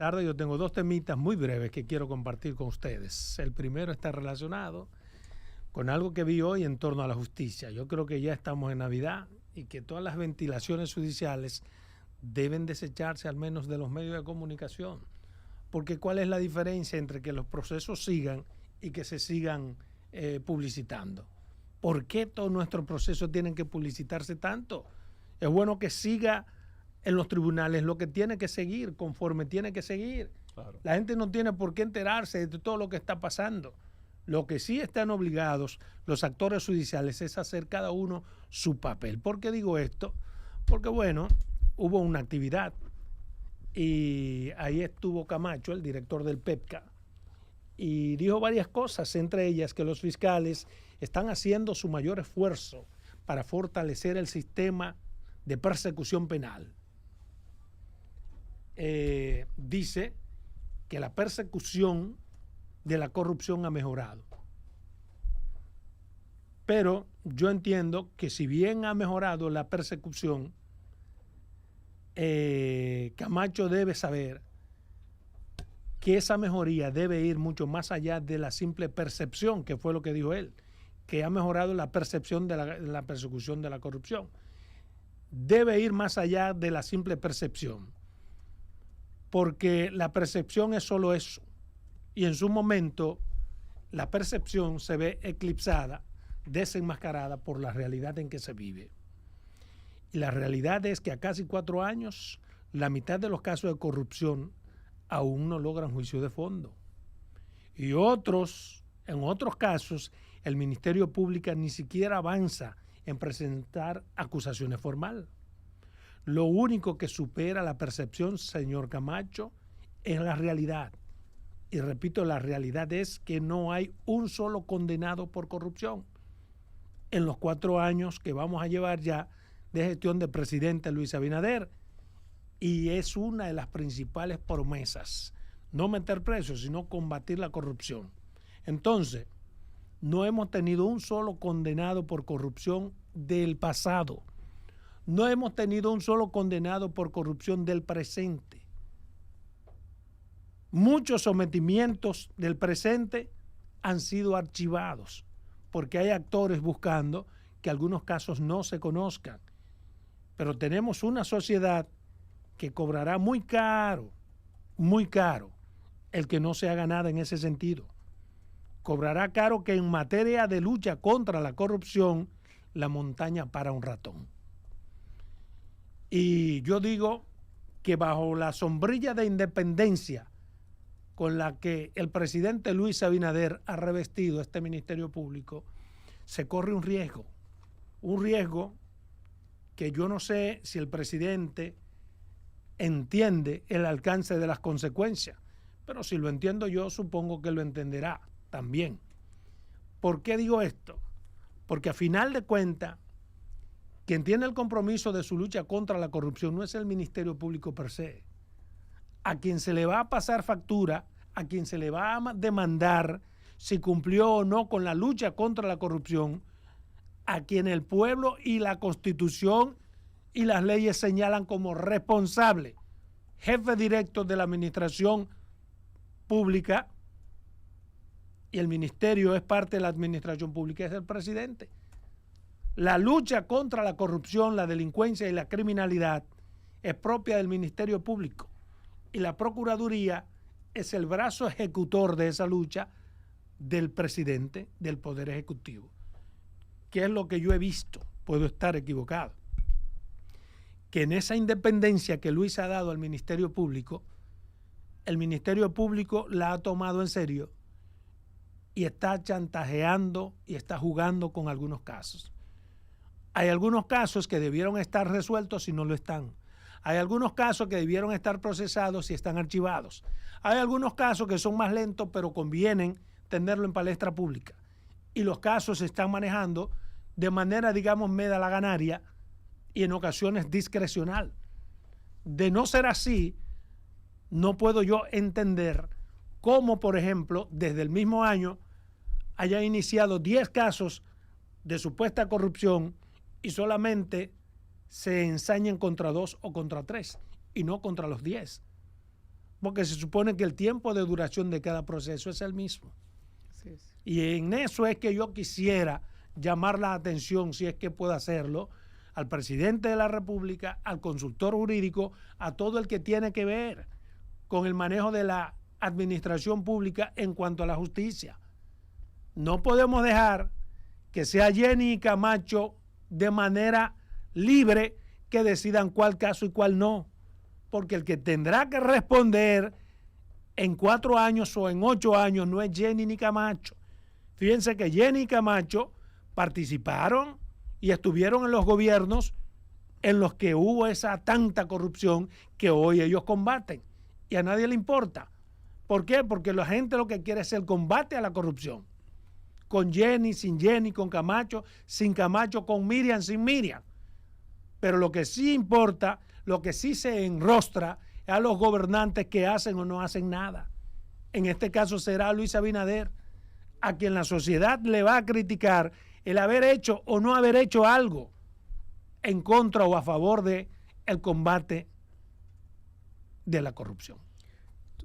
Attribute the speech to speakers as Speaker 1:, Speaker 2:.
Speaker 1: Tarde, yo tengo dos temitas muy breves que quiero compartir con ustedes. El primero está relacionado con algo que vi hoy en torno a la justicia. Yo creo que ya estamos en Navidad y que todas las ventilaciones judiciales deben desecharse al menos de los medios de comunicación. Porque ¿cuál es la diferencia entre que los procesos sigan y que se sigan publicitando? ¿Por qué todos nuestros procesos tienen que publicitarse tanto? Es bueno que siga en los tribunales lo que tiene que seguir, conforme tiene que seguir. Claro. La gente no tiene por qué enterarse de todo lo que está pasando. Lo que sí están obligados los actores judiciales es hacer cada uno su papel. ¿Por qué digo esto? Porque, bueno, hubo una actividad y ahí estuvo Camacho, el director del PEPCA, y dijo varias cosas, entre ellas que los fiscales están haciendo su mayor esfuerzo para fortalecer el sistema de persecución penal. Dice que la persecución de la corrupción ha mejorado. Pero yo entiendo que si bien ha mejorado la persecución, Camacho debe saber que esa mejoría debe ir mucho más allá de la simple percepción, que fue lo que dijo él, que ha mejorado la percepción de la persecución de la corrupción. Debe ir más allá de la simple percepción, porque la percepción es solo eso, y en su momento la percepción se ve eclipsada, desenmascarada por la realidad en que se vive. Y la realidad es que a casi 4 años, la mitad de los casos de corrupción aún no logran juicio de fondo. Y en otros casos, el Ministerio Público ni siquiera avanza en presentar acusaciones formales. Lo único que supera la percepción, señor Camacho, es la realidad. Y repito, la realidad es que no hay un solo condenado por corrupción en los 4 años que vamos a llevar ya de gestión del presidente Luis Abinader. Y es una de las principales promesas, no meter presos, sino combatir la corrupción. Entonces, no hemos tenido un solo condenado por corrupción del pasado. No hemos tenido un solo condenado por corrupción del presente. Muchos sometimientos del presente han sido archivados porque hay actores buscando que algunos casos no se conozcan. Pero tenemos una sociedad que cobrará muy caro el que no se haga nada en ese sentido. Cobrará caro que en materia de lucha contra la corrupción la montaña para un ratón. Y yo digo que bajo la sombrilla de independencia con la que el presidente Luis Abinader ha revestido este Ministerio Público, se corre un riesgo que yo no sé si el presidente entiende el alcance de las consecuencias, pero si lo entiendo yo, supongo que lo entenderá también. ¿Por qué digo esto? Porque a final de cuentas, quien tiene el compromiso de su lucha contra la corrupción no es el Ministerio Público per se. A quien se le va a pasar factura, a quien se le va a demandar si cumplió o no con la lucha contra la corrupción, a quien el pueblo y la Constitución y las leyes señalan como responsable, jefe directo de la administración pública, y el ministerio es parte de la administración pública, es el presidente. La lucha contra la corrupción, la delincuencia y la criminalidad es propia del Ministerio Público y la Procuraduría es el brazo ejecutor de esa lucha del presidente del Poder Ejecutivo. ¿Qué es lo que yo he visto? Puedo estar equivocado. Que en esa independencia que Luis ha dado al Ministerio Público, el Ministerio Público la ha tomado en serio y está chantajeando y está jugando con algunos casos. Hay algunos casos que debieron estar resueltos y no lo están. Hay algunos casos que debieron estar procesados y están archivados. Hay algunos casos que son más lentos, pero convienen tenerlo en palestra pública. Y los casos se están manejando de manera, digamos, medalaganaria y en ocasiones discrecional. De no ser así, no puedo yo entender cómo, por ejemplo, desde el mismo año haya iniciado 10 casos de supuesta corrupción y solamente se ensañen contra 2 o contra 3 y no contra los 10. porque se supone que el tiempo de duración de cada proceso es el mismo.
Speaker 2: Así es.
Speaker 1: Y en eso es que yo quisiera llamar la atención, si es que puedo hacerlo, al presidente de la República, al consultor jurídico, a todo el que tiene que ver con el manejo de la administración pública en cuanto a la justicia. No podemos dejar que sea Jenny y Camacho de manera libre que decidan cuál caso y cuál no, porque el que tendrá que responder en 4 años o en 8 años no es Jenny ni Camacho. Fíjense que Jenny y Camacho participaron y estuvieron en los gobiernos en los que hubo esa tanta corrupción que hoy ellos combaten y a nadie le importa. ¿Por qué? Porque la gente lo que quiere es el combate a la corrupción. Con Jenny, sin Jenny, con Camacho, sin Camacho, con Miriam, sin Miriam. Pero lo que sí importa, lo que sí se enrostra es a los gobernantes que hacen o no hacen nada. En este caso será Luis Abinader, a quien la sociedad le va a criticar el haber hecho o no haber hecho algo en contra o a favor de el combate de la corrupción.